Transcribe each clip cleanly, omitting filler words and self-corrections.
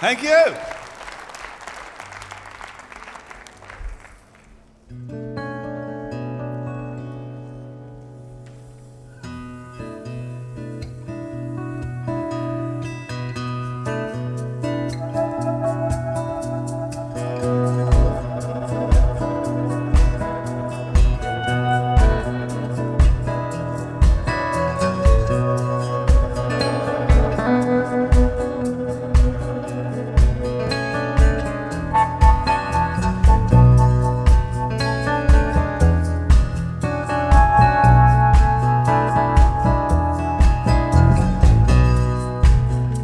Thank you.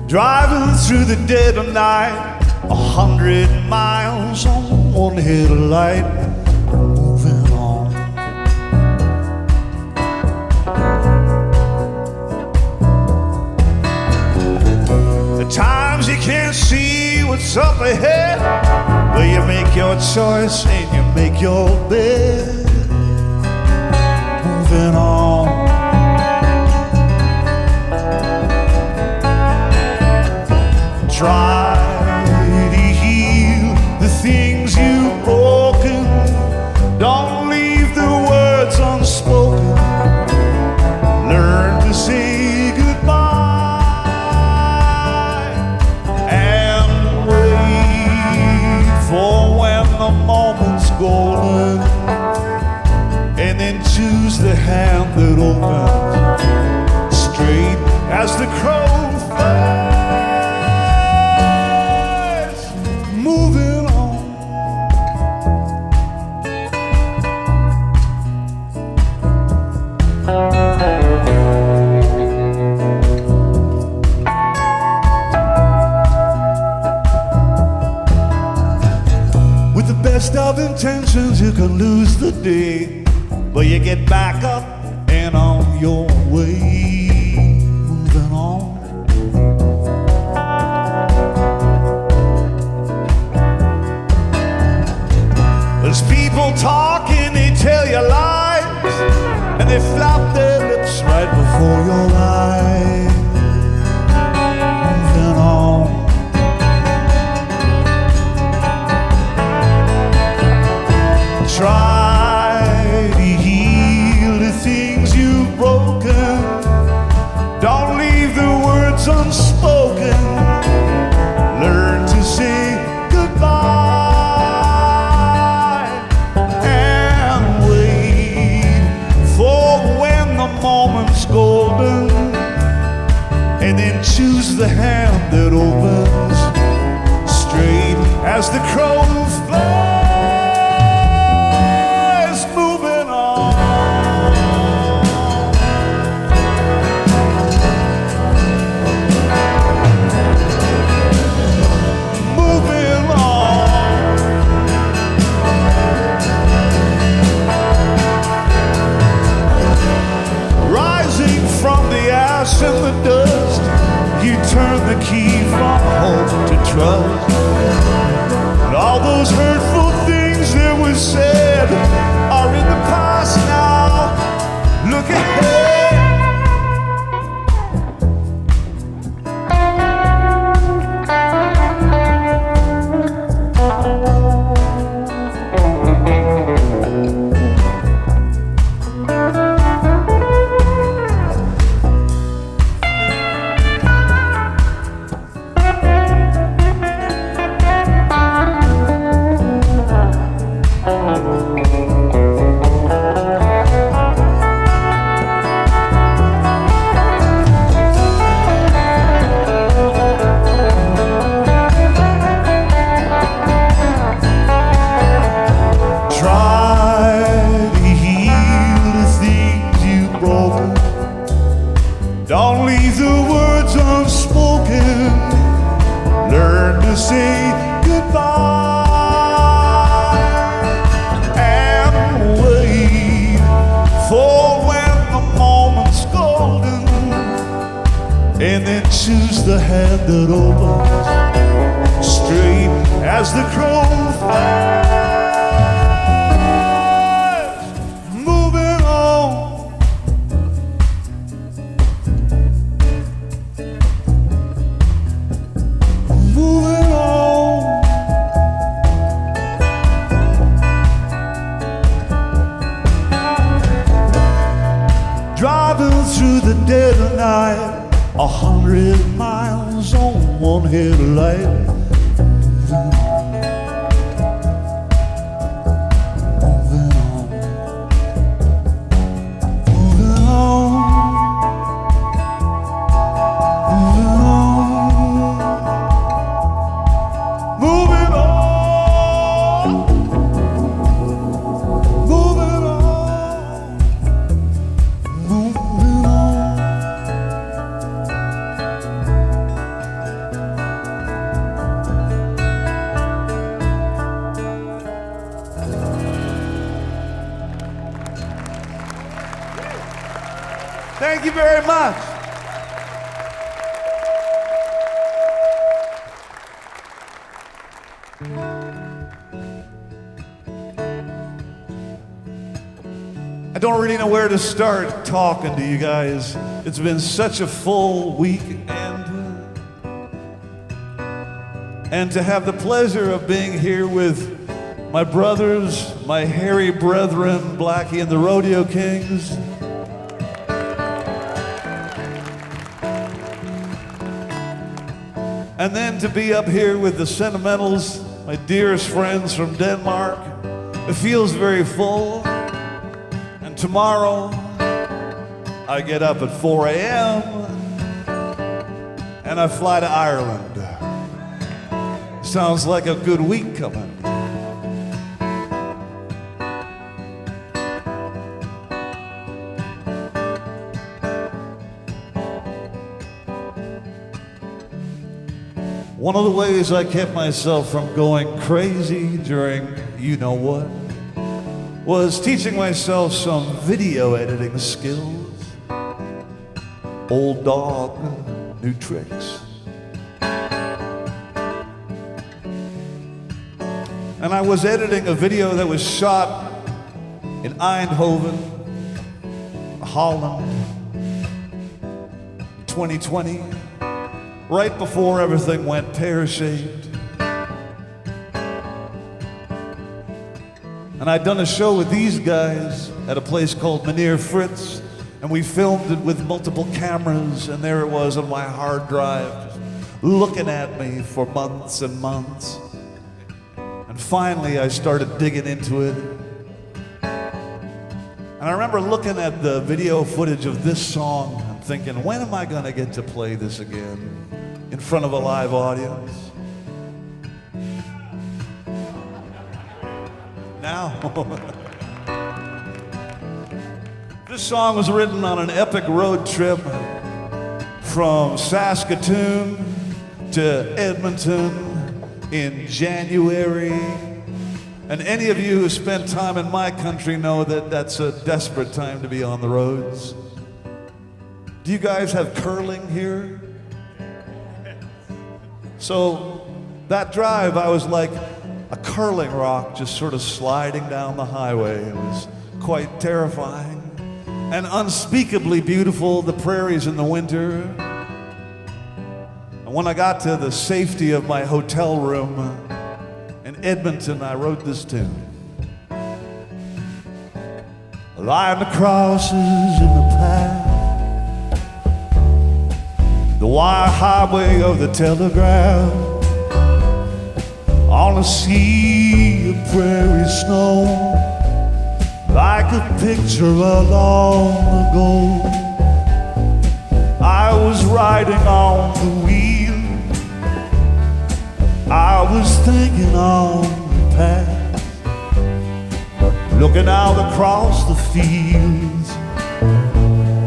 Driving through the dead of night, 100 miles on one headlight, moving on. At times you can't see what's up ahead, but you make your choice and you make your bed, moving on. Try to heal the things you've broken. Don't leave the words unspoken. Learn to say goodbye and wait for when the moment's golden, and then choose the hand that opens straight as the crow flies. With the best of intentions, you can lose the day, but you get back up and on your way, moving on. There's people talking, they tell you lies, and they flap their lips right before your eyes, moving on. Try to heal the things you've broken. Don't leave the words unspoken. Learn to say goodbye and wait for when the moment's golden, and then choose the hand that opens straight as the crow flies. In the dust, you turn the key from hope to trust. And all those hurtful things that were said are in the past now. Look ahead. Don't leave the words unspoken. Learn to say goodbye and wait for when the moment's golden, and then choose the hand that opens straight as the crow flies. Moving on. driving through the dead of night, 100 miles on one headlight. Thank you very much. I don't really know where to start talking to you guys. It's been such a full weekend. And to have the pleasure of being here with my brothers, my hairy brethren, Blackie and the Rodeo Kings. And then to be up here with the Sentimentals, my dearest friends from Denmark. It feels very full. And tomorrow, I get up at 4 a.m. and I fly to Ireland. Sounds like a good week coming. One of the ways I kept myself from going crazy during you know what was teaching myself some video editing skills. Old dog, new tricks. And I was editing a video that was shot in Eindhoven, Holland, in 2020. Right before everything went pear-shaped. And I'd done a show with these guys at a place called Meneer Fritz, and we filmed it with multiple cameras, and there it was on my hard drive, just looking at me for months and months. And finally, I started digging into it. And I remember looking at the video footage of this song and thinking, when am I gonna get to play this again? In front of a live audience. Now. This song was written on an epic road trip from Saskatoon to Edmonton in January. And any of you who spent time in my country know that that's a desperate time to be on the roads. Do you guys have curling here? So that drive, I was like a curling rock just sort of sliding down the highway. It was quite terrifying and unspeakably beautiful, the prairies in the winter. And when I got to the safety of my hotel room in Edmonton, I wrote this tune. Line the crosses in the path, the wide highway of the telegraph, on a sea of prairie snow, like a picture of long ago. I was riding on the wheel, I was thinking on the past, looking out across the fields,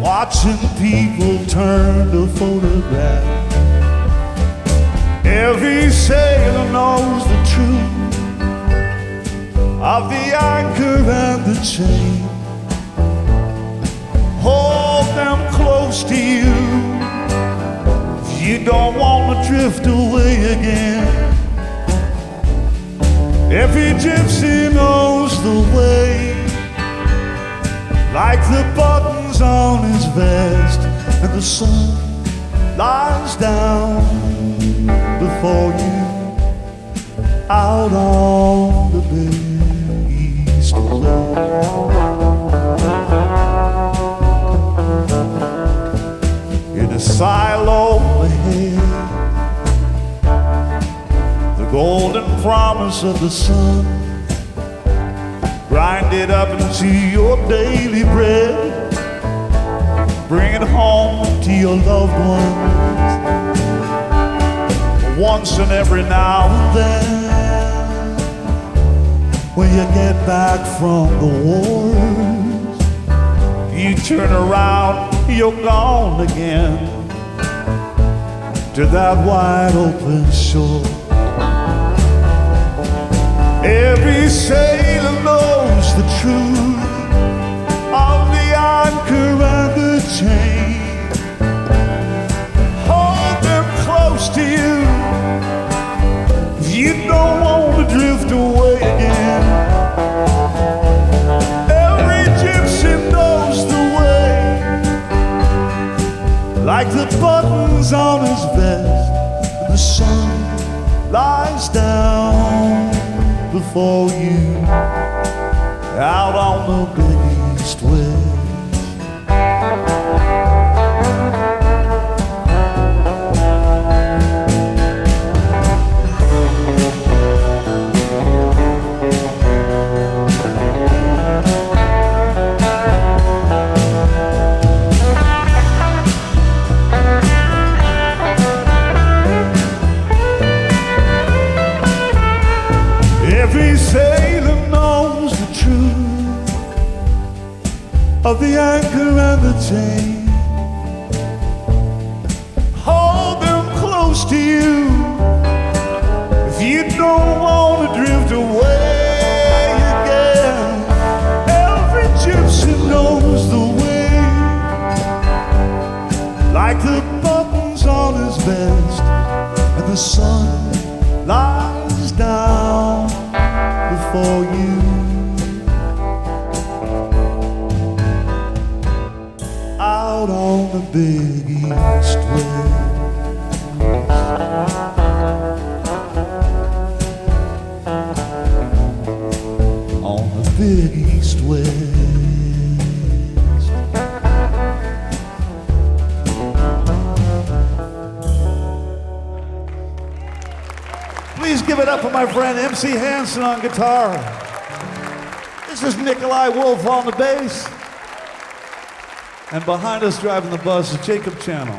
watching people turn to photograph. Every sailor knows the truth of the anchor and the chain. Hold them close to you if you don't want to drift away again. Every gypsy knows the way, like the buttons on his vest, and the sun lies down before you out on the big east west. promise of the sun. Grind it up into your daily bread. Bring it home to your loved ones. Once and every now and then, when you get back from the wars, you turn around, you're gone again to that wide open shore. Every sailor knows the truth of the anchor and the chain. Hold them close to you if you don't want to drift away again. Every gypsy knows the way, like the buttons on his vest. The sun lies down before you, out on the big east-west. Every sailor knows the truth of the anchor and the chain. Hold them close to you if you don't want to drift away again. Every gypsy knows the way, like the buttons on his vest, and the sun lies down before you, out on the big east-west. On the big east-west. Please give it up for my friend MC Hansen on guitar. This is Nikolai Wolf on the bass. And behind us driving the bus is Jacob Channel.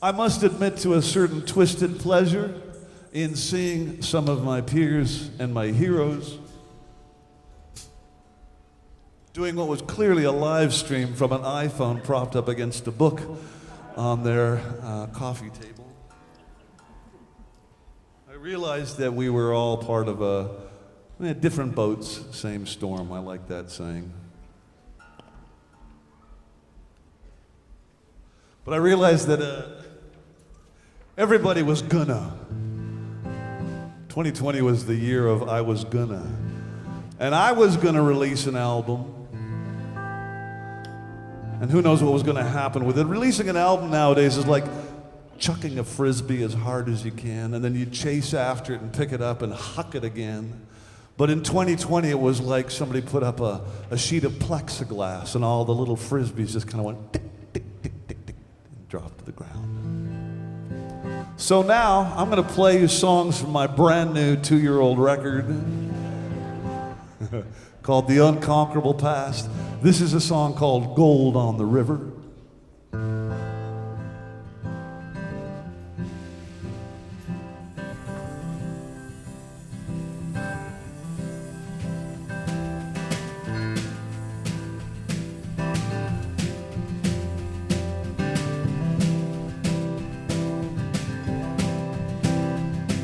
I must admit to a certain twisted pleasure in seeing some of my peers and my heroes doing what was clearly a live stream from an iPhone propped up against a book on their coffee table. I realized that we were all part of different boats, same storm. I like that saying. But I realized that everybody was gonna. 2020 was the year of I was gonna. And I was gonna release an album. And who knows what was going to happen with it. Releasing an album nowadays is like chucking a frisbee as hard as you can, and then you chase after it and pick it up and huck it again. But in 2020, it was like somebody put up a sheet of plexiglass, and all the little frisbees just kind of went tick, tick, tick, tick, tick, and dropped to the ground. So now, I'm going to play you songs from my brand new 2-year-old record called The Unconquerable Past. This is a song called Gold on the River.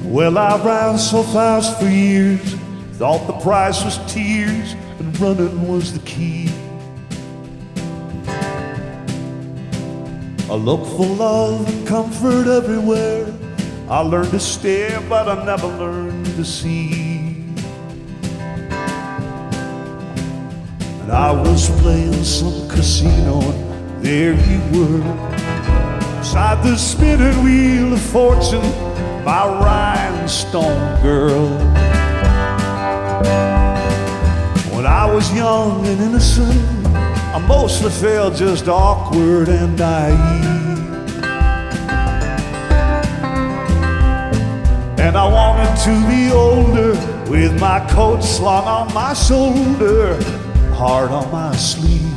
Well, I ran so fast for years, thought the price was tears, and running was the key. I looked for love and comfort everywhere. I learned to stare, but I never learned to see. And I was playing some casino, and there you were, beside the spinning wheel of fortune, my rhinestone girl. When I was young and innocent, I mostly felt just awkward and naive. And I wanted to be older, with my coat slung on my shoulder, heart on my sleeve.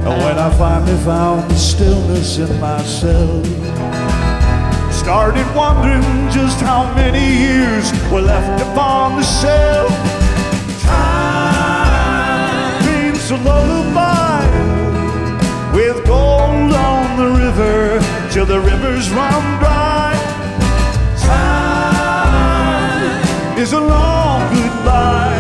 And when I finally found the stillness in myself, started wondering just how many years were left upon the shelf. Time paints a lullaby with gold on the river till the rivers run dry. Time is a long goodbye,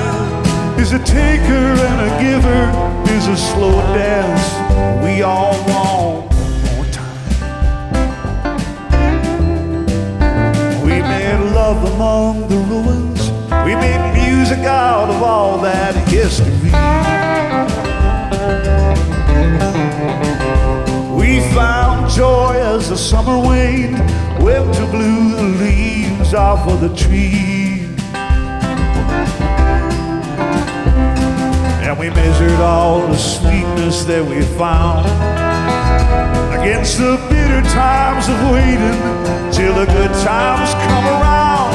is a taker and a giver, is a slow dance we all want more time. We made love among the ruins, we made music out of all that history. We found joy as the summer waned, went to blew the leaves off of the trees. And we measured all the sweetness that we found against the bitter times of waiting till the good times come around.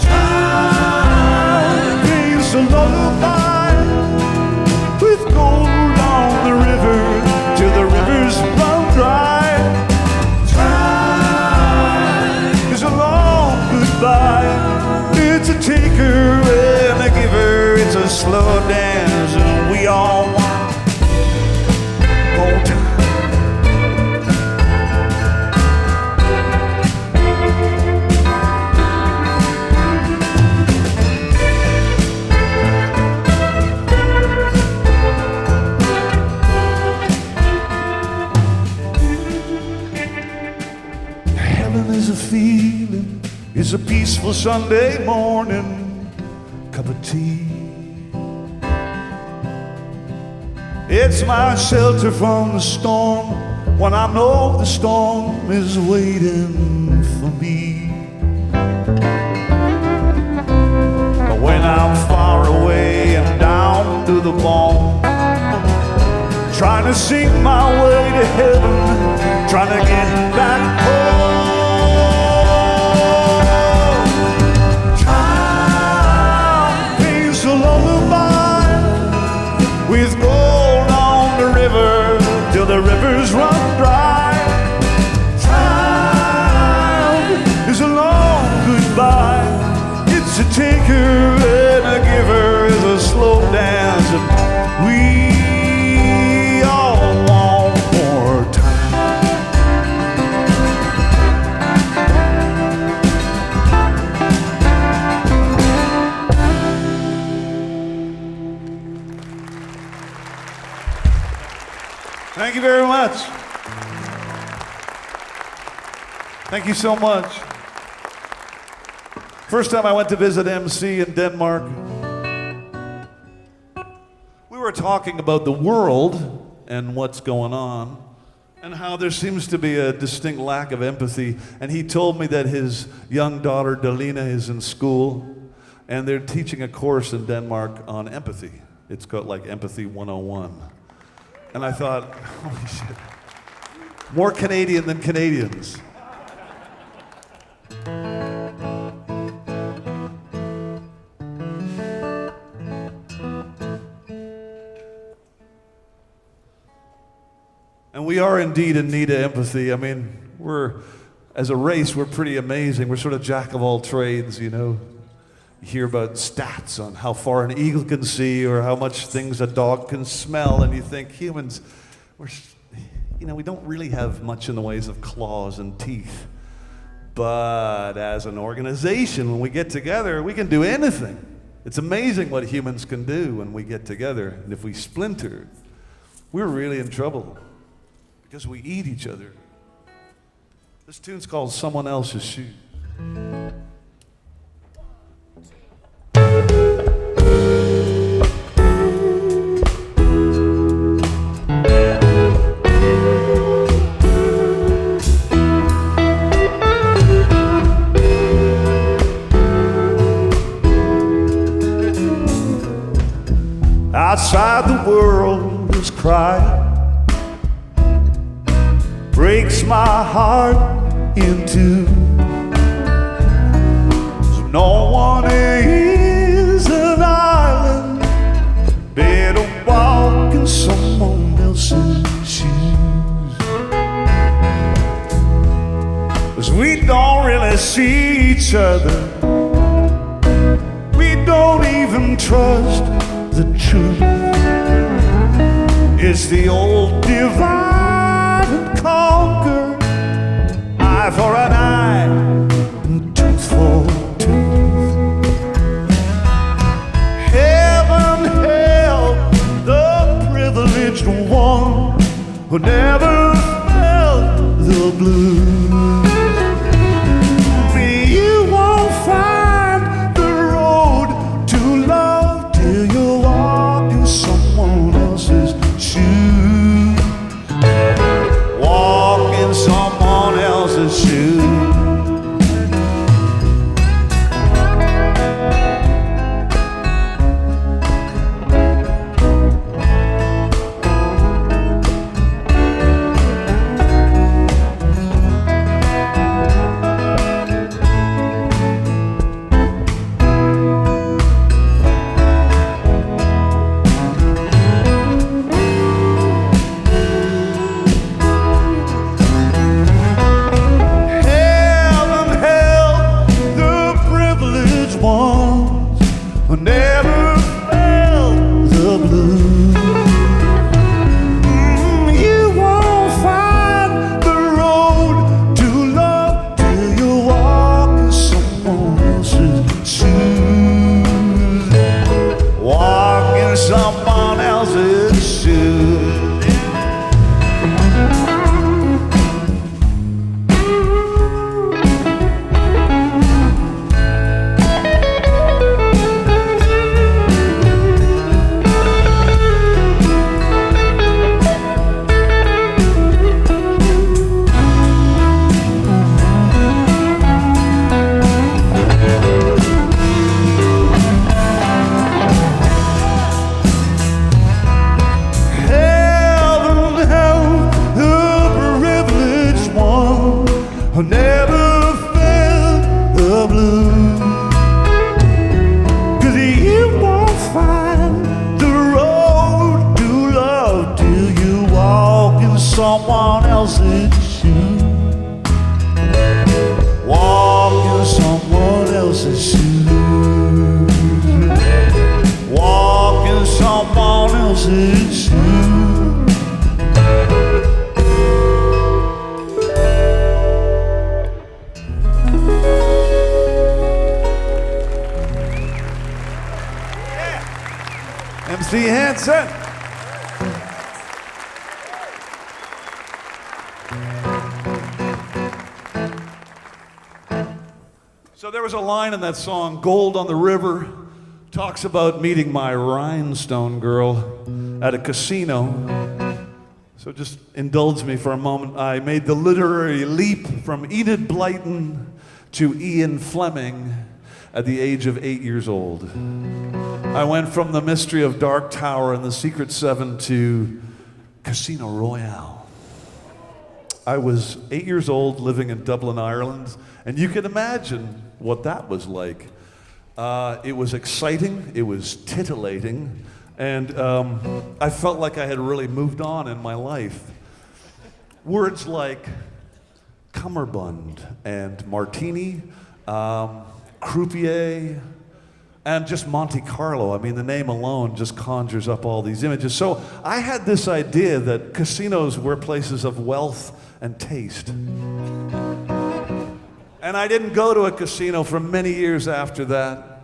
Time paints a lullaby with gold on the river till the rivers run dry. Time is a long goodbye, it's a taker and a giver, it's a slow dance, and we all want more time. Heaven is a feeling, it's a peaceful Sunday morning cup of tea. It's my shelter from the storm when I know the storm is waiting for me. But when I'm far away and down to the bone, trying to sing my way to heaven, trying to get back home. Time paints a lullaby with gold on the river till the rivers run dry. Time is a long goodbye, it's a taker and a giver, is a slow dance, and we all want more time. Thank you very much. Thank you so much. First time I went to visit MC in Denmark, we were talking about the world and what's going on and how there seems to be a distinct lack of empathy. And he told me that his young daughter, Dalina, is in school and they're teaching a course in Denmark on empathy. It's called like Empathy 101. And I thought, holy shit, more Canadian than Canadians. And we are indeed in need of empathy. I mean, as a race, we're pretty amazing. We're sort of jack of all trades, you know. You hear about stats on how far an eagle can see or how much things a dog can smell, and you think humans, we don't really have much in the ways of claws and teeth. But as an organization, when we get together, we can do anything. It's amazing what humans can do when we get together. And if we splinter, we're really in trouble because we eat each other. This tune's called Someone Else's Shoes. outside the world is crying, breaks my heart in two. So no one is an island, better walk in someone else's shoes. 'Cause we don't really see each other, we don't even trust the truth. It's the old divide and conquer, eye for an eye and tooth for tooth. Heaven help the privileged one who never felt the blues. You won't find the road to love till you walk in someone else's shoes. Walk in someone else's shoes. Someone else's shoes. Walk in someone else's shoes. Walk in someone else's shoes. Yeah. MC Hanson. So there was a line in that song, Gold on the River, talks about meeting my rhinestone girl at a casino. So just indulge me for a moment. I made the literary leap from Enid Blyton to Ian Fleming at the age of 8 years old. I went from the mystery of Dark Tower and the Secret Seven to Casino Royale. I was 8 years old living in Dublin, Ireland, and you can imagine what that was like. It was exciting, it was titillating, and I felt like I had really moved on in my life. Words like cummerbund and martini, croupier, and just Monte Carlo. I mean, the name alone just conjures up all these images. So I had this idea that casinos were places of wealth and taste. And I didn't go to a casino for many years after that.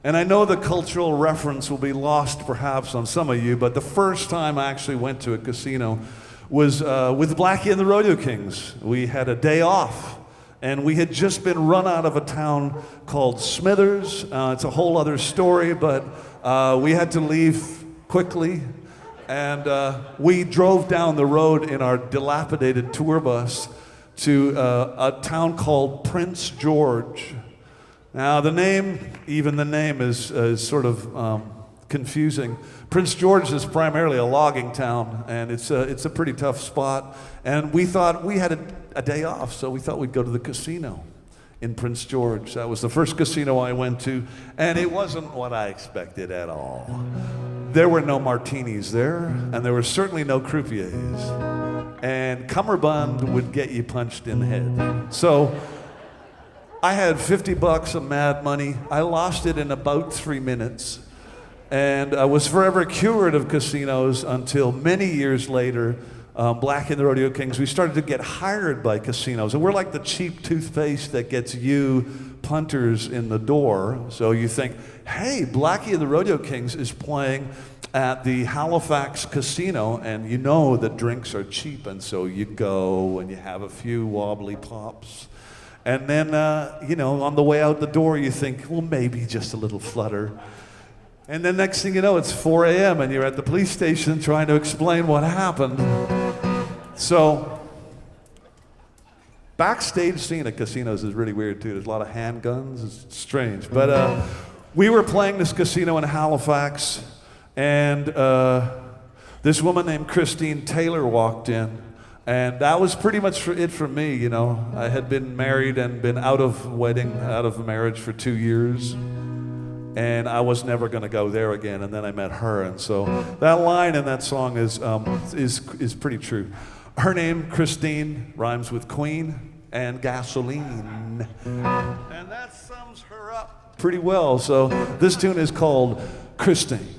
And I know the cultural reference will be lost perhaps on some of you, but the first time I actually went to a casino was with Blackie and the Rodeo Kings. We had a day off, and we had just been run out of a town called Smithers. It's a whole other story, but we had to leave quickly. And we drove down the road in our dilapidated tour bus to a town called Prince George. Now the name, even the name is sort of confusing. Prince George is primarily a logging town, and it's a pretty tough spot. And we thought we had a day off, so we thought we'd go to the casino in Prince George. That was the first casino I went to, and it wasn't what I expected at all. There were no martinis there, and there were certainly no croupiers. And cummerbund would get you punched in the head. So I had $50 of mad money. I lost it in about 3 minutes. And I was forever cured of casinos until many years later, Black and the Rodeo Kings, we started to get hired by casinos. And we're like the cheap toothpaste that gets you punters in the door. So you think, hey, Blackie and the Rodeo Kings is playing at the Halifax Casino, and you know that drinks are cheap, and so you go and you have a few wobbly pops. And then, on the way out the door, you think, well, maybe just a little flutter. And then next thing you know, it's 4 a.m. and you're at the police station trying to explain what happened. So, backstage scene at casinos is really weird too. There's a lot of handguns, it's strange. But we were playing this casino in Halifax, and this woman named Christine Taylor walked in. And that was pretty much it for me, I had been married and been out of marriage for 2 years. And I was never going to go there again. And then I met her, and so that line in that song is pretty true. Her name, Christine, rhymes with Queen and gasoline, and that sums her up pretty well. So this tune is called Christine.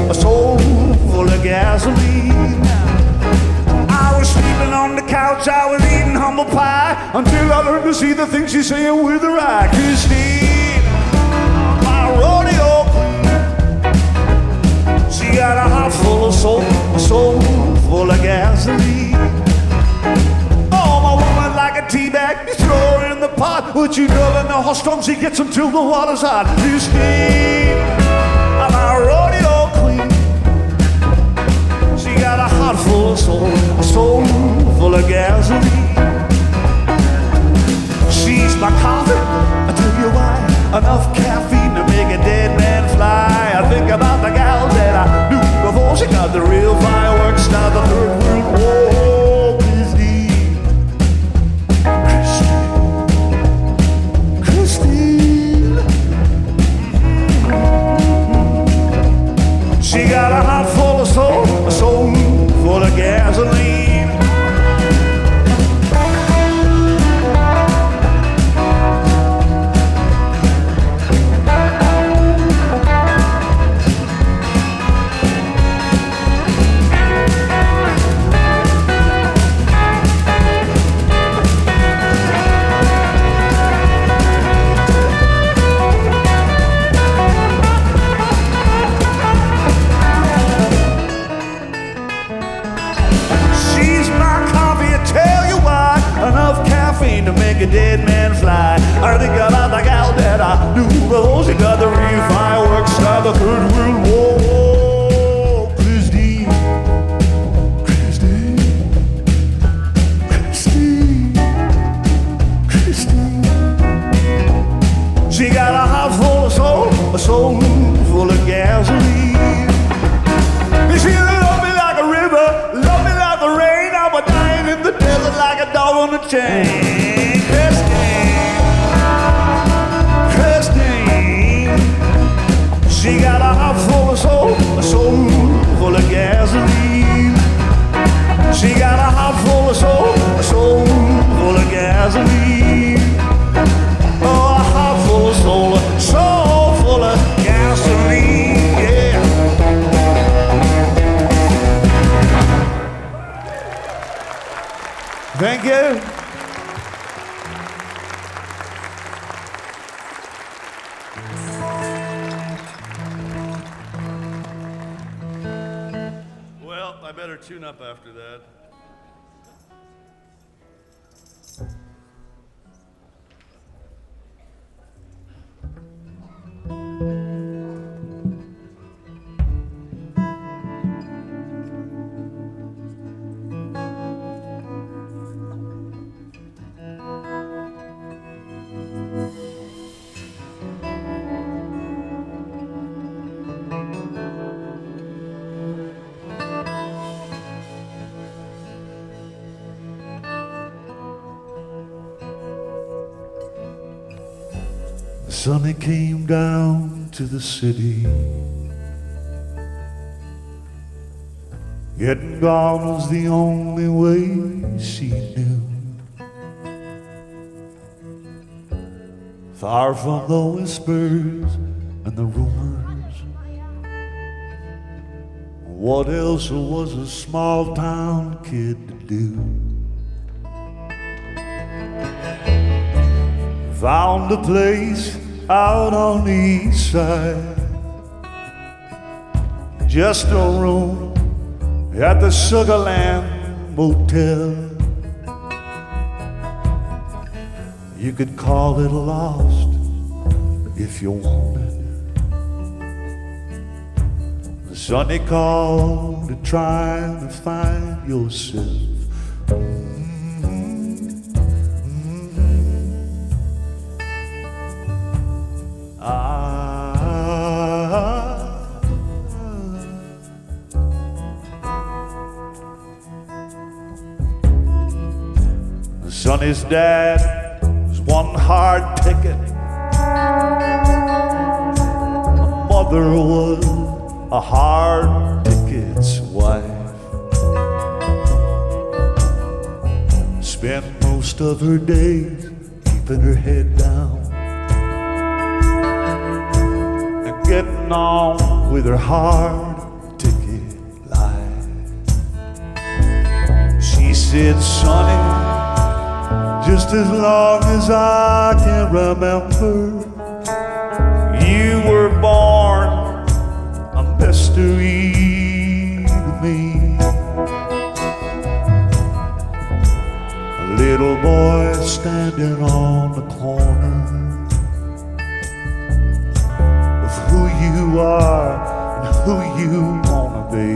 A soul full of gasoline. I was sleeping on the couch, I was eating humble pie, until I learned to see the things she's saying with her eye. Christine, my rodeo queen, she got a heart full of soul, a soul full of gasoline. Oh, my woman like a tea bag, you throw her in the pot, but you never know how strong she gets until the water's hot. Christine, I'm a rodeo queen. She got a heart full of soul, a soul full of gasoline. She's my coffee, I tell you why. Enough caffeine to make a dead man fly. I think about the gal that I knew before she got the real fireworks, start the Third World War. Christine, Christine, Christine. She got a heart full of soul, a soul full of gasoline. Enough caffeine to make a dead man fly. I think about the gal that I knew before she got the real fireworks, start the Third World War. Christine, Christine, Christine, Christine. She got a heart full of soul, a soul full of gasoline. She loved me like a river, loved me like the rain. I was dying in the desert like a dog on a chain. Christine, Christine. She got a heart full of soul, a soul full of gasoline. She got a heart full of soul, a soul full of gasoline. Oh, a heart full of soul, a soul full Well, I better tune up after that. Sonny came down to the city. Getting gone was the only way she knew. Far from the whispers and the rumors. What else was a small town kid to do? Found a place out on the east side, just a room at the Sugarland Motel. You could call it lost if you wanted. Sonny called to try to find yourself. Sonny's dad was one hard ticket. My mother was a hard ticket's wife. Spent most of her days keeping her head down and getting on with her hard ticket life. She said, Sonny, just as long as I can remember, you were born a mystery to me. A little boy standing on the corner of who you are and who you wanna be.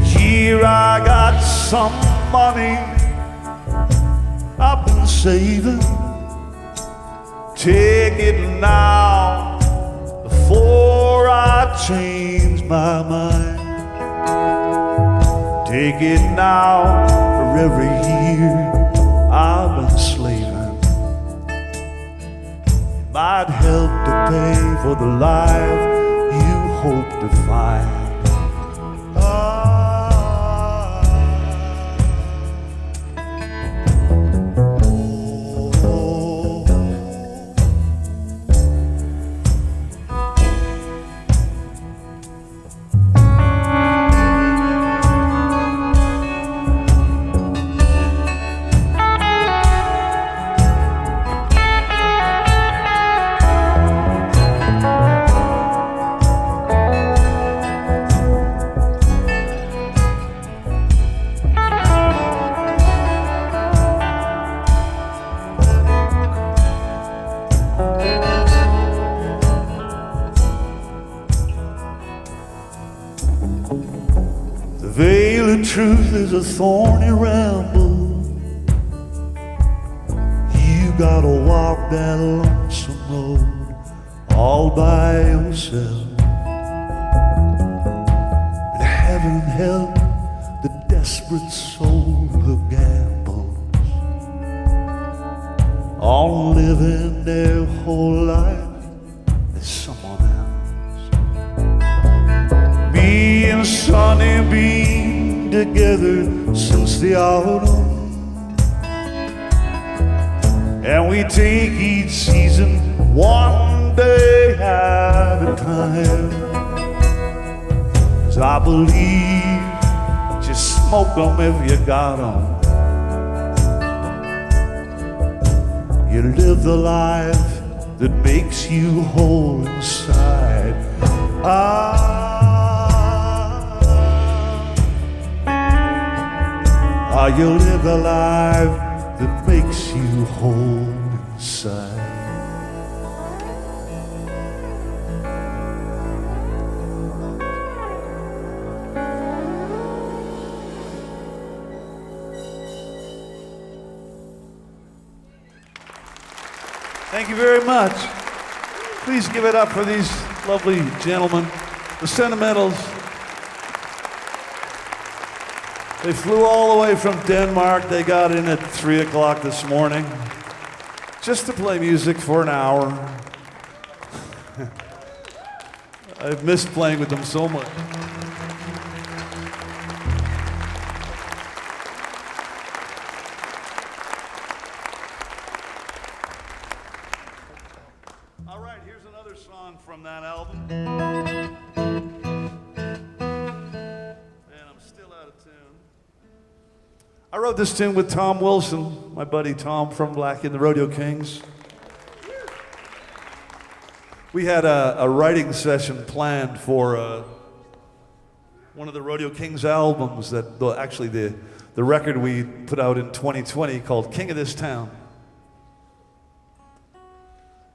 Here I got some money I've been saving. Take it now before I change my mind. Take it now for every year I've been slaving. Might help to pay for the life you hope to find. The veil of truth is a thorny ramble. You gotta walk that lonesome road all by yourself. And heaven help the desperate soul who gambles on living their whole life as someone else. Me and Sonny been together since the autumn, and we take each season one day at a time. 'Cause I believe just smoke them if you got them. You live the life that makes you whole inside. You live a life that makes you whole inside. Thank you very much. Please give it up for these lovely gentlemen, the Sentimentals. They flew all the way from Denmark. They got in at 3 o'clock this morning just to play music for an hour. I've missed playing with them so much. All right, here's another song from that album. I wrote this tune with Tom Wilson, my buddy Tom from Black and the Rodeo Kings. We had a writing session planned for one of the Rodeo Kings albums that, actually the record we put out in 2020 called King of This Town.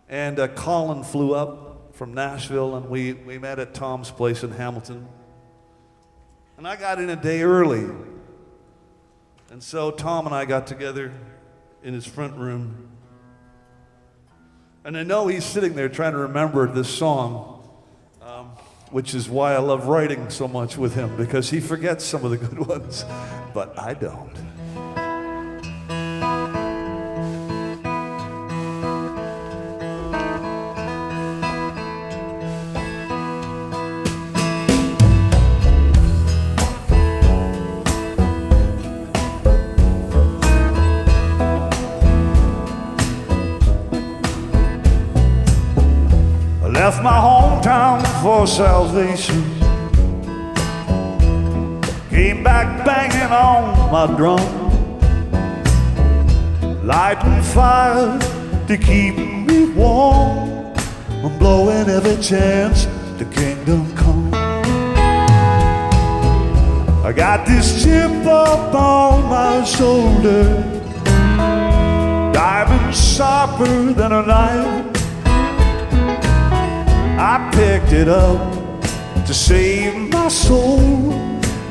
And Colin flew up from Nashville and we met at Tom's place in Hamilton. And I got in a day early. And so Tom and I got together in his front room. And I know he's sitting there trying to remember this song, which is why I love writing so much with him, because he forgets some of the good ones, but I don't. Left my hometown for salvation, came back banging on my drum, lighting fire to keep me warm. I'm blowing every chance the kingdom come. I got this chip up on my shoulder, diamond sharper than a knife. I picked it up to save my soul,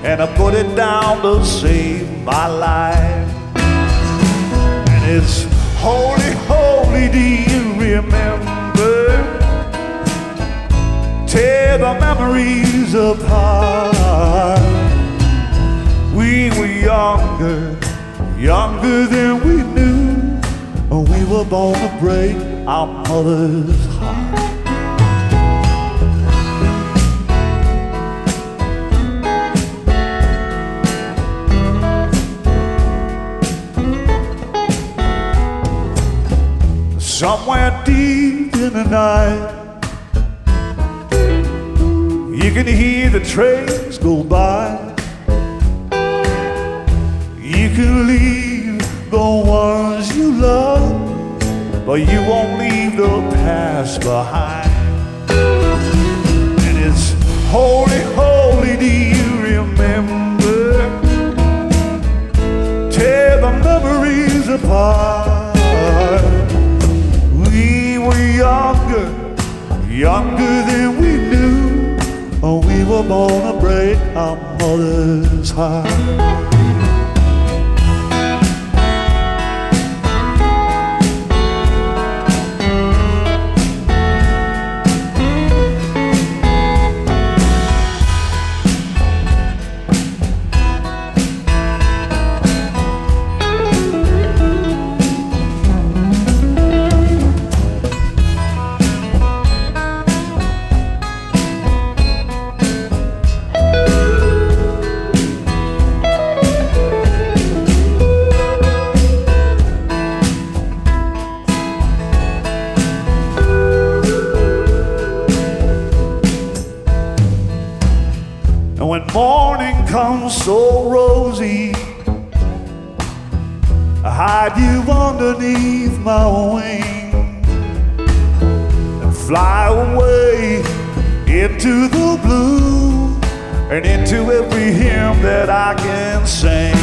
and I put it down to save my life. And it's holy, holy, do you remember? Tear the memories apart. We were younger, younger than we knew, and we were born to break our mother's heart. Somewhere deep in the night, you can hear the trains go by. You can leave the ones you love, but you won't leave the past behind. And it's holy, holy, do you remember? Tear the memories apart. We were younger, younger than we knew, oh, we were born to break our mother's heart. Morning comes so rosy, I hide you underneath my wing. fly away into the blue and into every hymn that I can sing.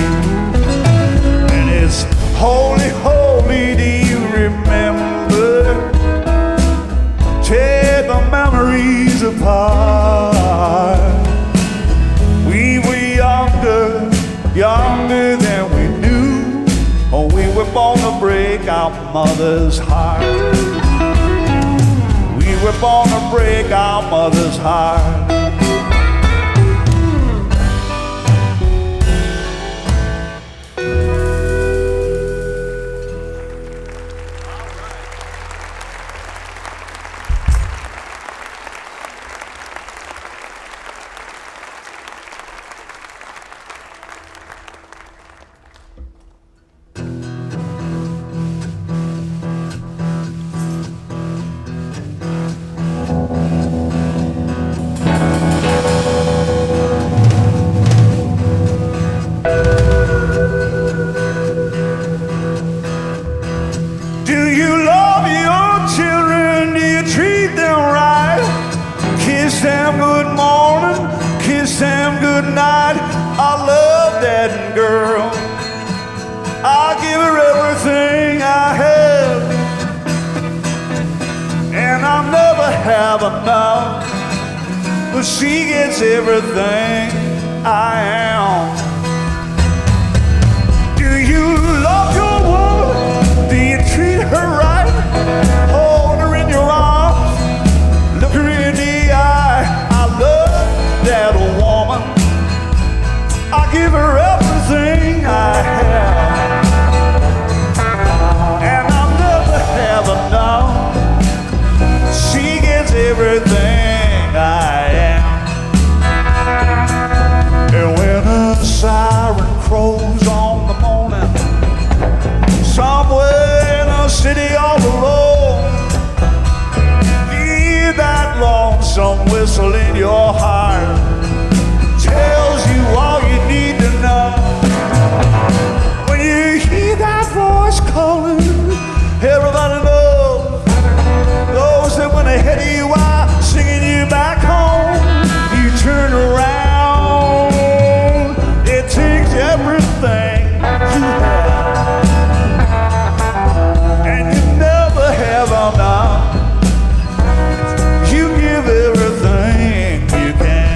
And it's holy, holy, do you remember? Tear the memories apart. We were younger than we knew. Oh, we were born to break our mother's heart. We were born to break our mother's heart. Have enough, but she gets everything I am. Do you love your woman? Do you treat her right? Hold her in your arms, look her in the eye. I love that woman. I give her everything I have, and I'll never have enough. She gets everything I am. And when a siren crows on the morning, somewhere in a city all alone, hear that lonesome whistle in your heart, tells you all you need to know. When you hear that voice calling, everybody knows that when ahead of you are singing you back home, you turn around. It takes everything you have, and you never have enough. You give everything you can.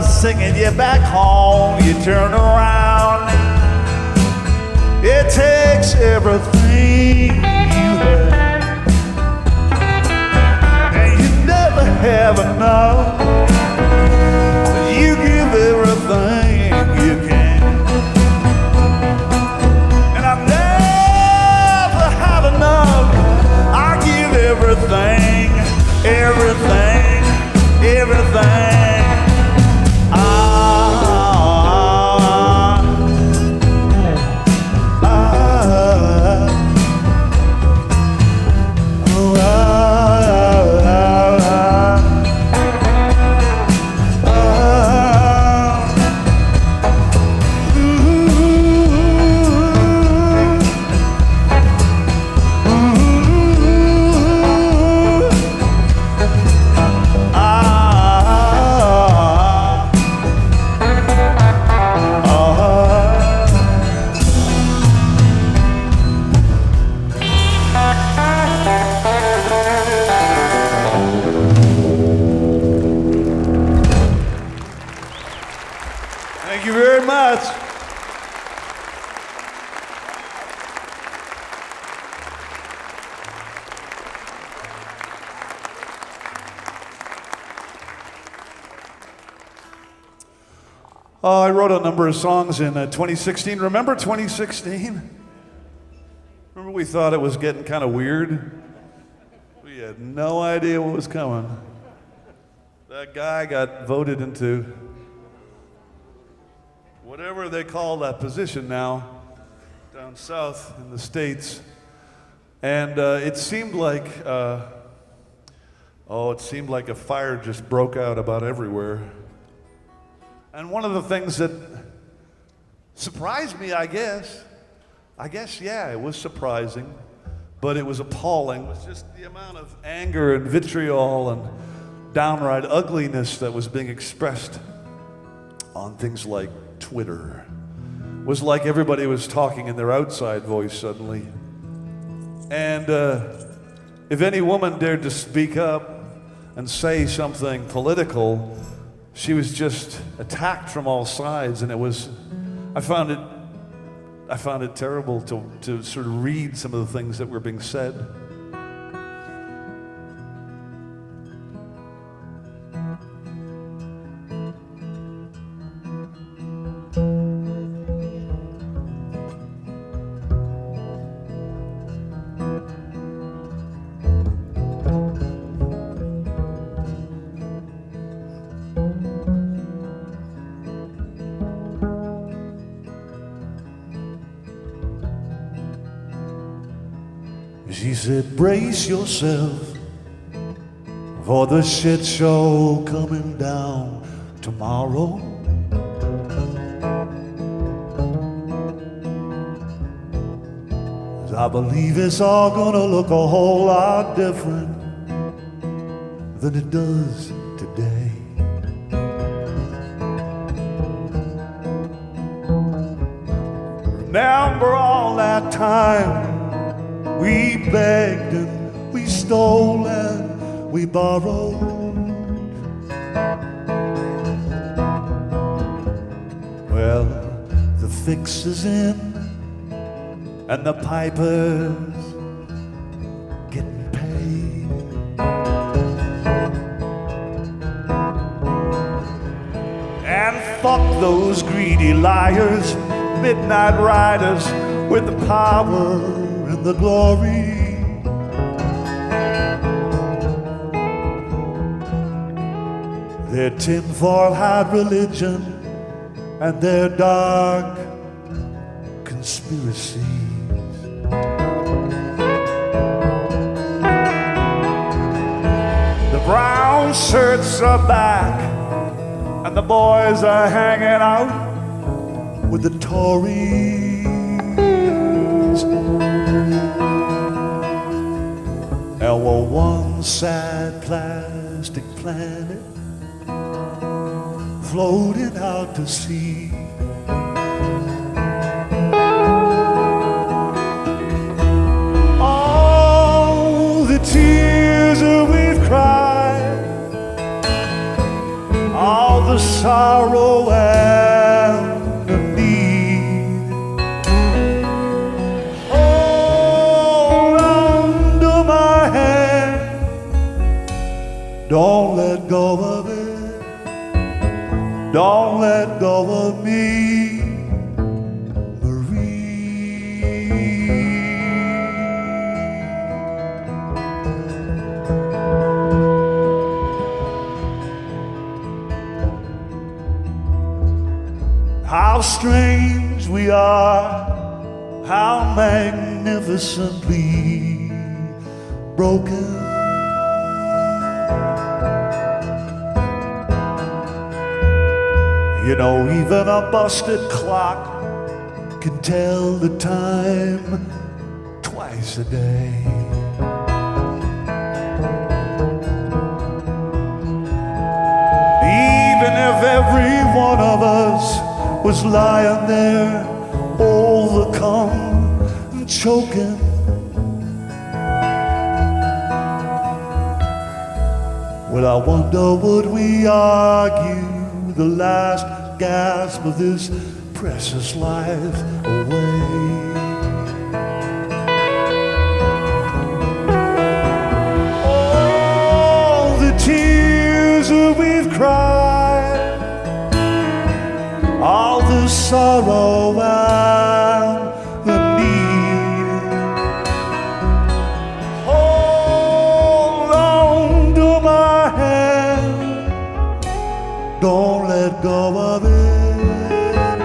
Singing you back home, you turn around. It takes everything you have, and you never have enough. You give everything you can, and I never have enough. I give everything, everything, everything. I wrote a number of songs in 2016. Remember 2016? Remember we thought it was getting kind of weird? We had no idea what was coming. That guy got voted into whatever they call that position now, down south in the States. And it seemed like, it seemed like a fire just broke out about everywhere. And one of the things that surprised me, I guess, yeah, it was surprising, but it was appalling, was just the amount of anger and vitriol and downright ugliness that was being expressed on things like Twitter. It was like everybody was talking in their outside voice suddenly. And if any woman dared to speak up and say something political, she was just attacked from all sides, and I found it terrible to sort of read some of the things that were being said. She said, brace yourself for the shit show coming down tomorrow. 'Cause I believe it's all gonna look a whole lot different than it does today. Remember all that time we begged and we stole and we borrowed. Well, the fix is in and the piper's getting paid. And fuck those greedy liars, midnight riders with the power and the glory. Their tinfoil-hat religion and their dark conspiracies. The brown shirts are back and the boys are hanging out with the Tories. And we're one sad plastic planet floating out to sea. All the tears that we've cried, all the sorrow and the need, all under my hand. Don't let go of it. Don't let go of me, Marie. How strange we are, how magnificently broken. You know, even a busted clock can tell the time twice a day. Even if every one of us was lying there overcome and choking, well, I wonder would we argue the last gasp of this precious life away. All the tears that we've cried, sorrow and the need. Hold on to my hand, don't let go of it,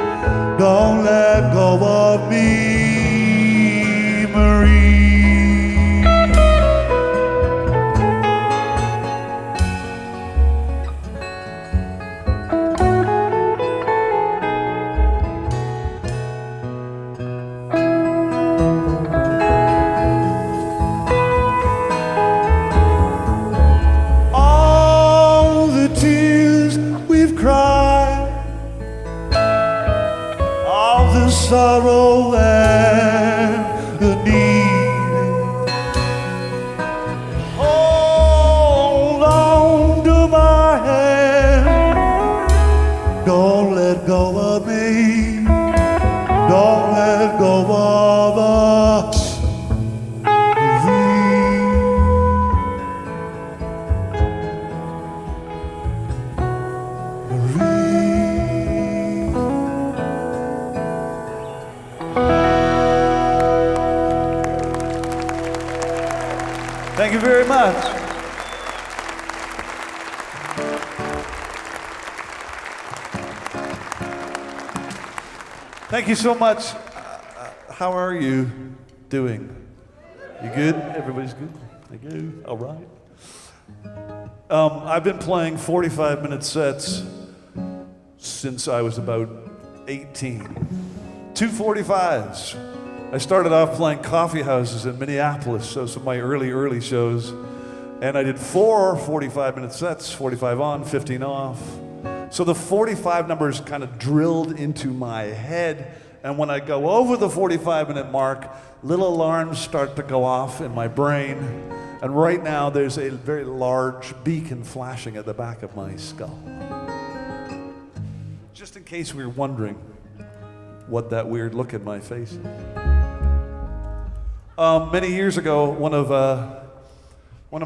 don't let go of me, Marie. Sorrow and the need. Hold on to my hand, don't let go of me, don't let go of us. Thank you very much. Thank you so much. How are you doing? You good? Everybody's good? Thank you. All right. I've been playing 45-minute sets since I was about 18. 2 45s. I started off playing coffee houses in Minneapolis, so some of my early shows. And I did 4 45-minute sets, 45 on, 15 off. So the 45 numbers kind of drilled into my head. And when I go over the 45-minute mark, little alarms start to go off in my brain. And right now, there's a very large beacon flashing at the back of my skull. Just in case we were wondering what that weird look in my face is. Many years ago, one of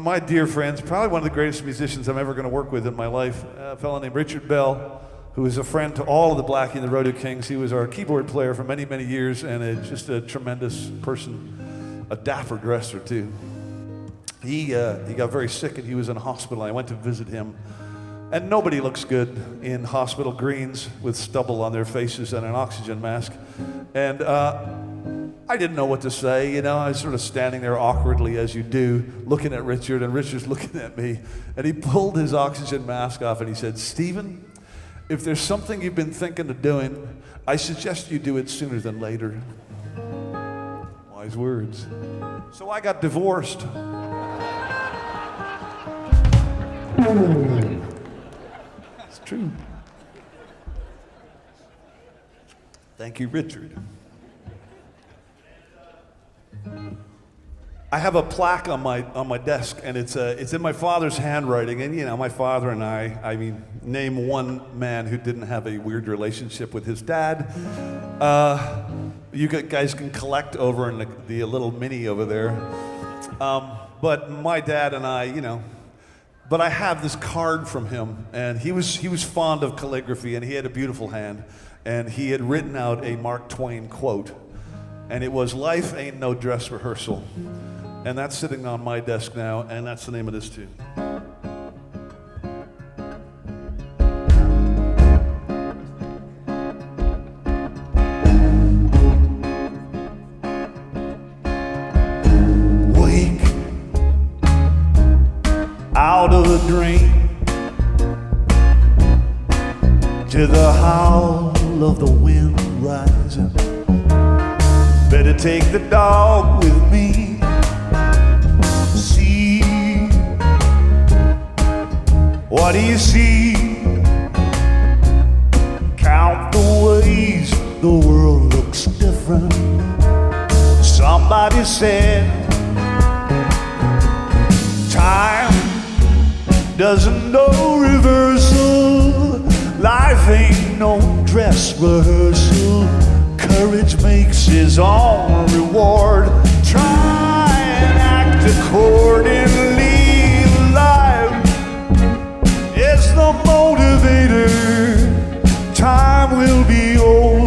my dear friends, probably one of the greatest musicians I'm ever going to work with in my life, a fellow named Richard Bell, who is a friend to all of the Blackie and the Rodeo Kings. He was our keyboard player for many, many years, and just a tremendous person, a dapper dresser too. He got very sick and he was in a hospital. I went to visit him, and nobody looks good in hospital greens with stubble on their faces and an oxygen mask. And I didn't know what to say, you know. I was sort of standing there awkwardly, as you do, looking at Richard, and Richard's looking at me. And he pulled his oxygen mask off and he said, "Stephen, if there's something you've been thinking of doing, I suggest you do it sooner than later." Wise words. So I got divorced. It's true. Thank you, Richard. I have a plaque on my desk, and it's in my father's handwriting. And you know, my father and I mean, name one man who didn't have a weird relationship with his dad. You guys can collect over in the little mini over there. But my dad and I, you know. But I have this card from him, and he was fond of calligraphy, and he had a beautiful hand, and he had written out a Mark Twain quote, and it was, "Life ain't no dress rehearsal." And that's sitting on my desk now, and that's the name of this tune. Wake out of a dream to the howl of the wind rising. Better take the dog with me. See, what do you see? Count the ways the world looks different. Somebody said time doesn't know reversal. Life ain't no dress rehearsal. Courage makes his own reward. Try and act accordingly. Life is the motivator. Time will be over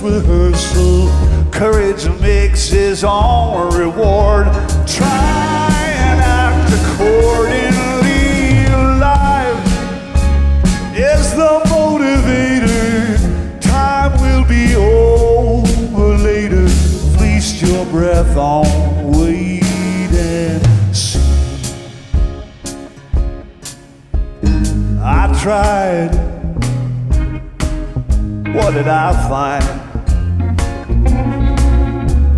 dress rehearsal. Courage makes its own reward. Try and act accordingly. Life is the motivator. Time will be over later. Feast your breath on wait and see. I tried. What did I find?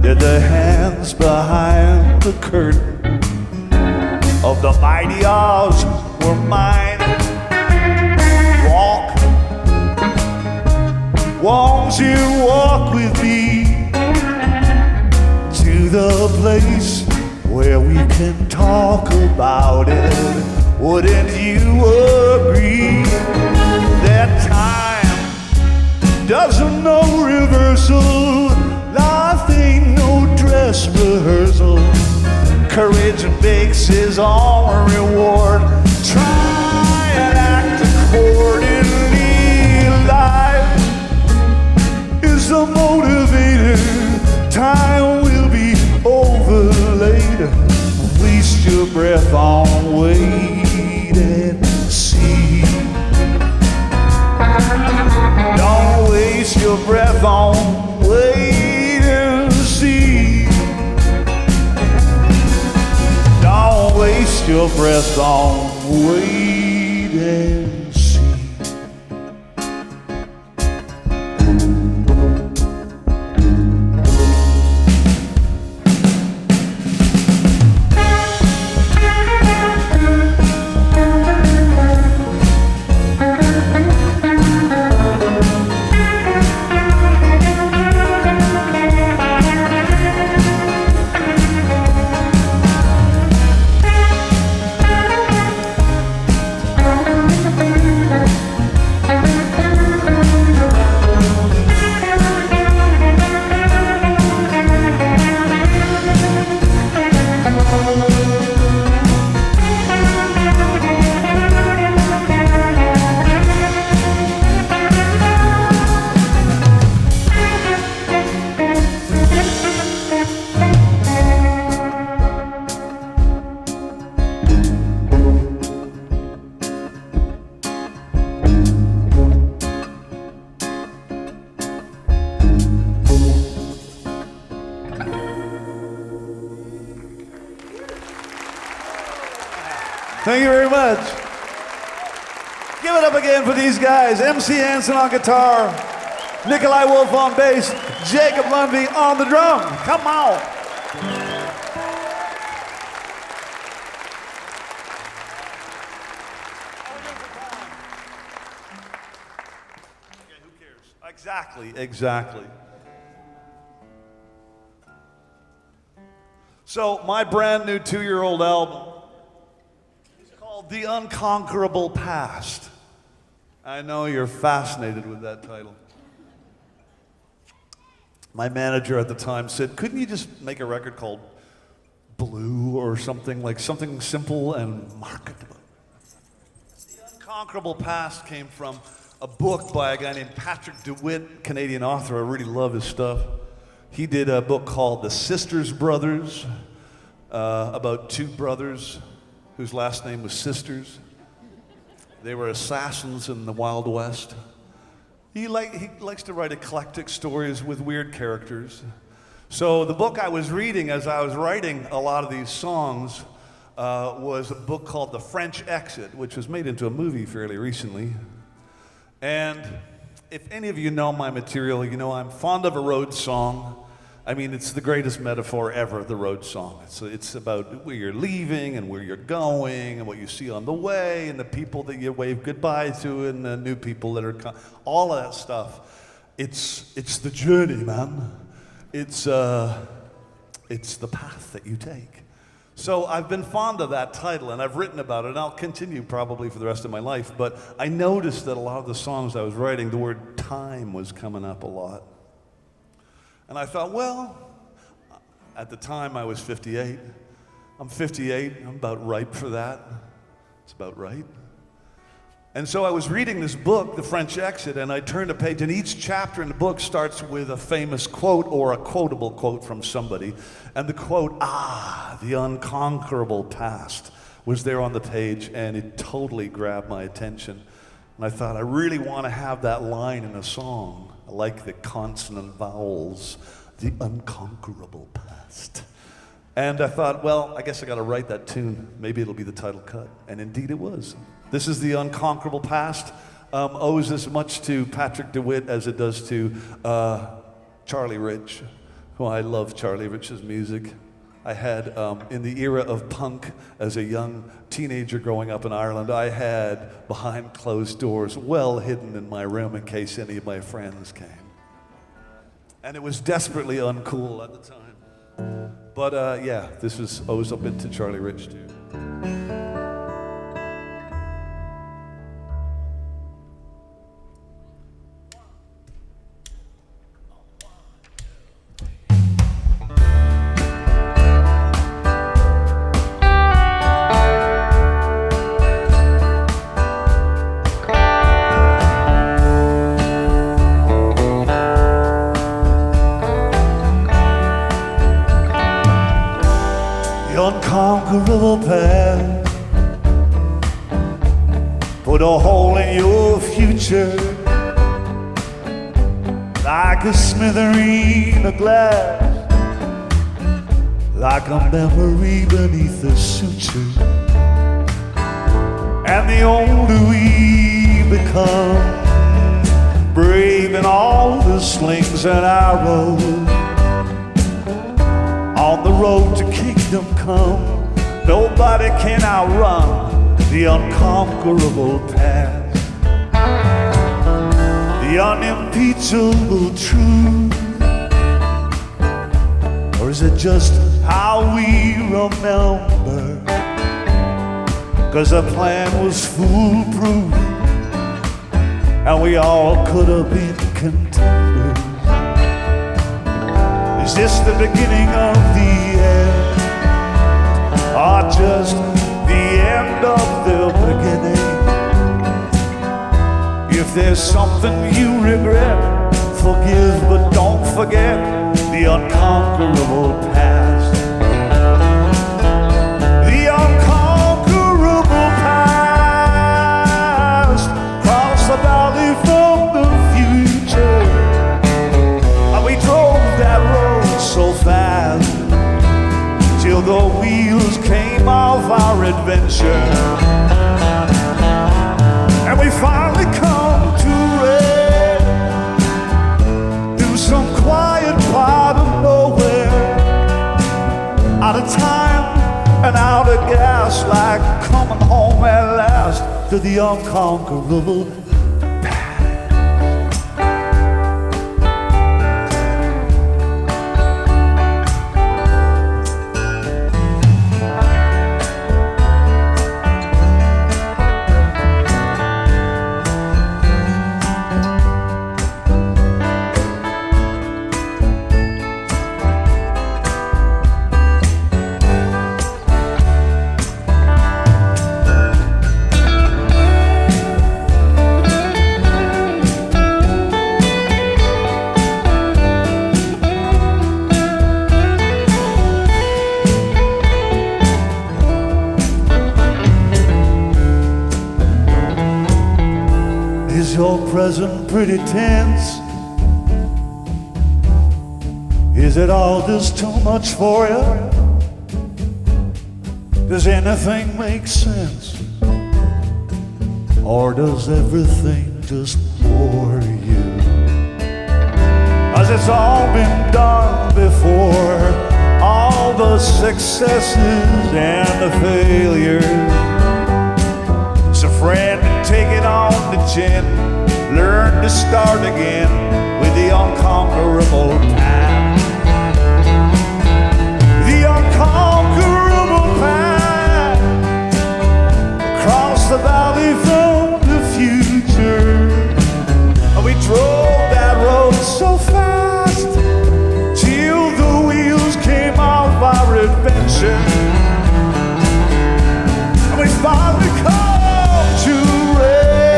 That the hands behind the curtain of the mighty Oz were mine. Walk, won't you walk with me to the place where we can talk about it? Wouldn't you agree that time doesn't know reversal? Life ain't no dress rehearsal. Courage makes his own reward. Try and act accordingly. Life is the motivator. Time will be over later. Waste your breath on wait and see. Don't waste your breath on wait and see. Don't waste your breath on wait and see. Thank you very much. Give it up again for these guys. MC Hansen on guitar, Nikolai Wolf on bass, Jacob Lundby on the drum. Come on. Okay, who cares? Exactly. So my brand new 2-year-old album, The Unconquerable Past. I know you're fascinated with that title. My manager at the time said, couldn't you just make a record called Blue or something, like something simple and marketable? The Unconquerable Past came from a book by a guy named Patrick DeWitt, Canadian author. I really love his stuff. He did a book called The Sisters Brothers, about two brothers whose last name was Sisters. They were assassins in the Wild West. He likes to write eclectic stories with weird characters. So the book I was reading as I was writing a lot of these songs was a book called The French Exit, which was made into a movie fairly recently. And if any of you know my material, you know I'm fond of a road song. I mean, it's the greatest metaphor ever, the road song. It's about where you're leaving and where you're going and what you see on the way and the people that you wave goodbye to and the new people that are coming. All of that stuff. It's the journey, man. It's the path that you take. So I've been fond of that title and I've written about it and I'll continue probably for the rest of my life. But I noticed that a lot of the songs I was writing, the word time was coming up a lot. And I thought, well, at the time I was 58. I'm 58, I'm about ripe for that. It's about right. And so I was reading this book, The French Exit, and I turned a page, and each chapter in the book starts with a famous quote or a quotable quote from somebody. And the quote, the unconquerable past, was there on the page, and it totally grabbed my attention. And I thought, I really want to have that line in a song. I like the consonant vowels, the unconquerable past. And I thought, well, I guess I got to write that tune. Maybe it'll be the title cut. And indeed it was. This is The Unconquerable Past. Owes as much to Patrick DeWitt as it does to Charlie Rich. Well, I love Charlie Rich's music. I had, in the era of punk, as a young teenager growing up in Ireland, I had behind closed doors, well hidden in my room in case any of my friends came. And it was desperately uncool at the time. But yeah, this owes a bit to Charlie Rich too. Unconquerable past put a hole in your future like a smithereen of glass, like a memory beneath a suture. And the older we become, brave in all the slings and arrows, on the road to kingdom come, nobody can outrun the unconquerable past, the unimpeachable truth. Or is it just how we remember? 'Cause the plan was foolproof, and we all could have been contenders. Is this the beginning of the end, or just the end of the beginning? If there's something you regret, forgive but don't forget the unconquerable past. The unconquerable past, cross the valley from the future, and we drove that road so fast till the wheels came off our adventure, and we finally come to rest through some quiet part of nowhere, out of time and out of gas, like coming home at last to the unconquerable. Is your present pretty tense? Is it all just too much for you? Does anything make sense? Or does everything just bore you? 'Cause it's all been done before, all the successes and the failures. So friend, take it on the chin, learn to start again with the unconquerable past. The unconquerable past, across the valley from the future, and we drove that road so fast till the wheels came off our adventure, and we finally come to rest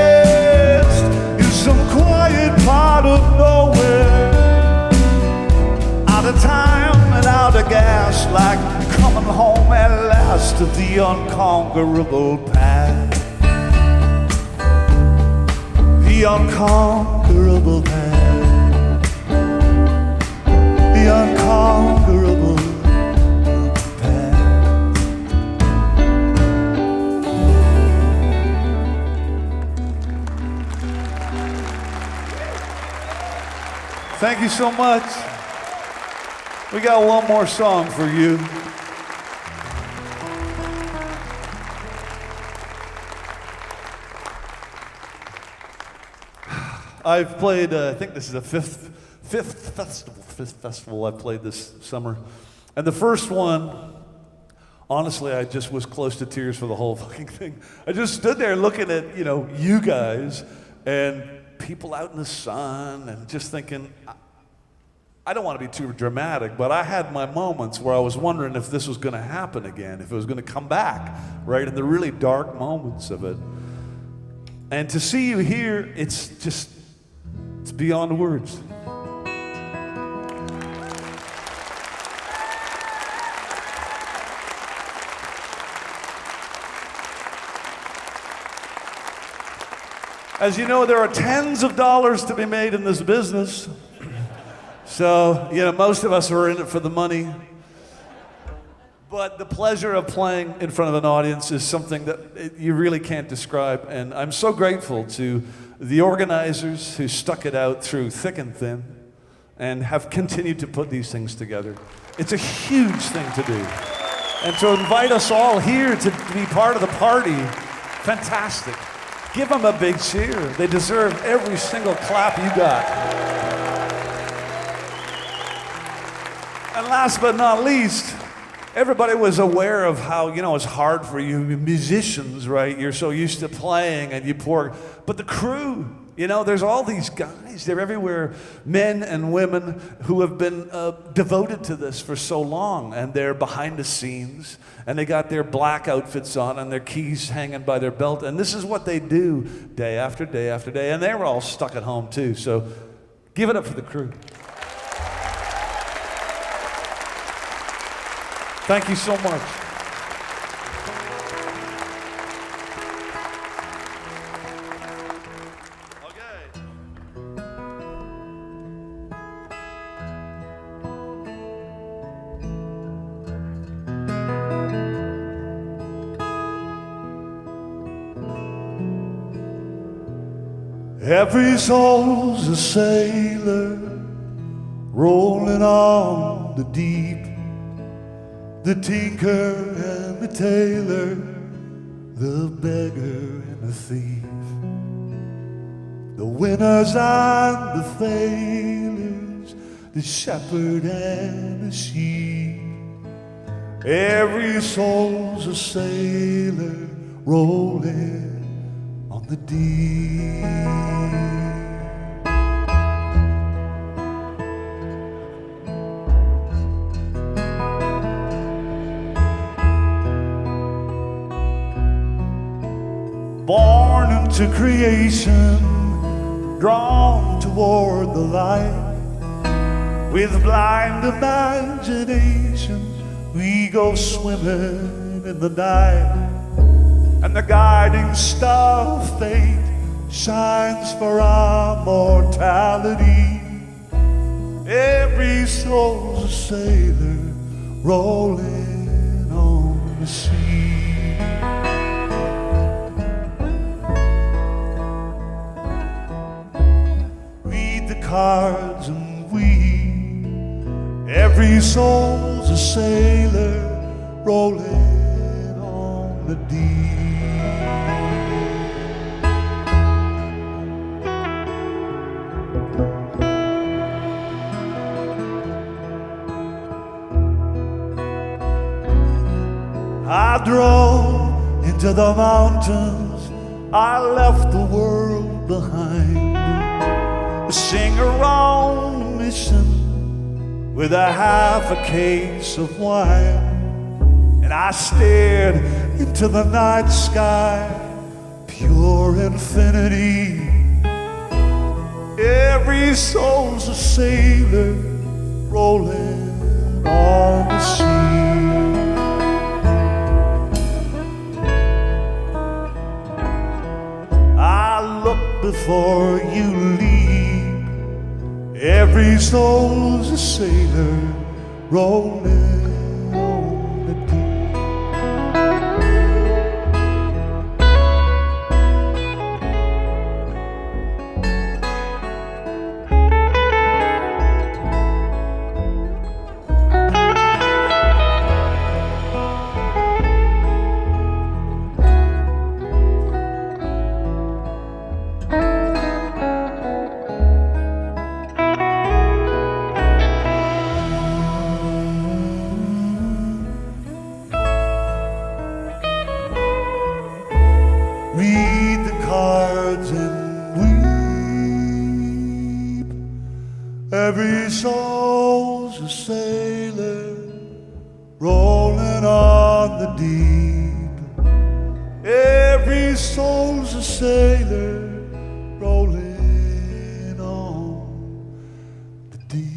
quest of the unconquerable path. The unconquerable path. The unconquerable path. Thank you so much. We got one more song for you. I've played, I think this is the fifth festival I've played this summer. And the first one, honestly, I just was close to tears for the whole fucking thing. I just stood there looking at, you guys and people out in the sun and just thinking, I don't want to be too dramatic, but I had my moments where I was wondering if this was going to happen again, if it was going to come back, right, in the really dark moments of it. And to see you here, it's beyond words. As you know, there are tens of dollars to be made in this business. So, most of us are in it for the money. But the pleasure of playing in front of an audience is something that you really can't describe. And I'm so grateful to the organizers who stuck it out through thick and thin and have continued to put these things together. It's a huge thing to do. And to invite us all here to be part of the party, fantastic. Give them a big cheer. They deserve every single clap you got. And last but not least, everybody was aware of how, it's hard for you musicians, right? You're so used to playing and you pour, but the crew, there's all these guys, they're everywhere, men and women who have been devoted to this for so long, and they're behind the scenes, and they got their black outfits on and their keys hanging by their belt, and this is what they do day after day after day, and they were all stuck at home too, so give it up for the crew. Thank you so much. Okay. Every soul's a sailor rolling on the deep. The tinker and the tailor, the beggar and the thief, the winners and the failures, the shepherd and the sheep. Every soul's a sailor rolling on the deep. Born into creation, drawn toward the light. With blind imagination, we go swimming in the night. And the guiding star of fate shines for our mortality. Every soul's a sailor rolling on the sea. Cards and we, every soul's a sailor rolling on the deep. I drove into the mountains, I left the world behind. A sing-along mission with a half a case of wine, and I stared into the night sky, pure infinity. Every soul's a sailor rolling on the sea. before you leave. Every soul's a sailor rolling on the deep. Read the cards and weep. Every soul's a sailor rolling on the deep. Every soul's a sailor rolling on the deep.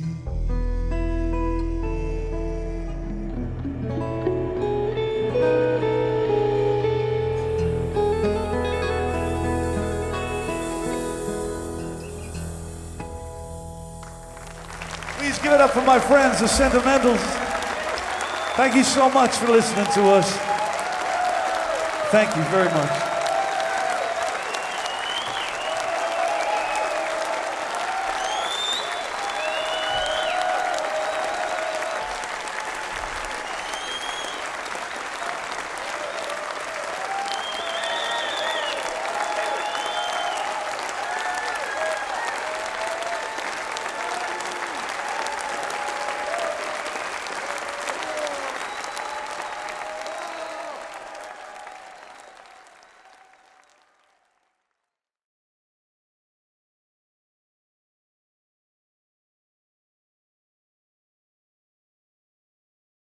Please give it up for my friends, the Sentimentals. Thank you so much for listening to us. Thank you very much.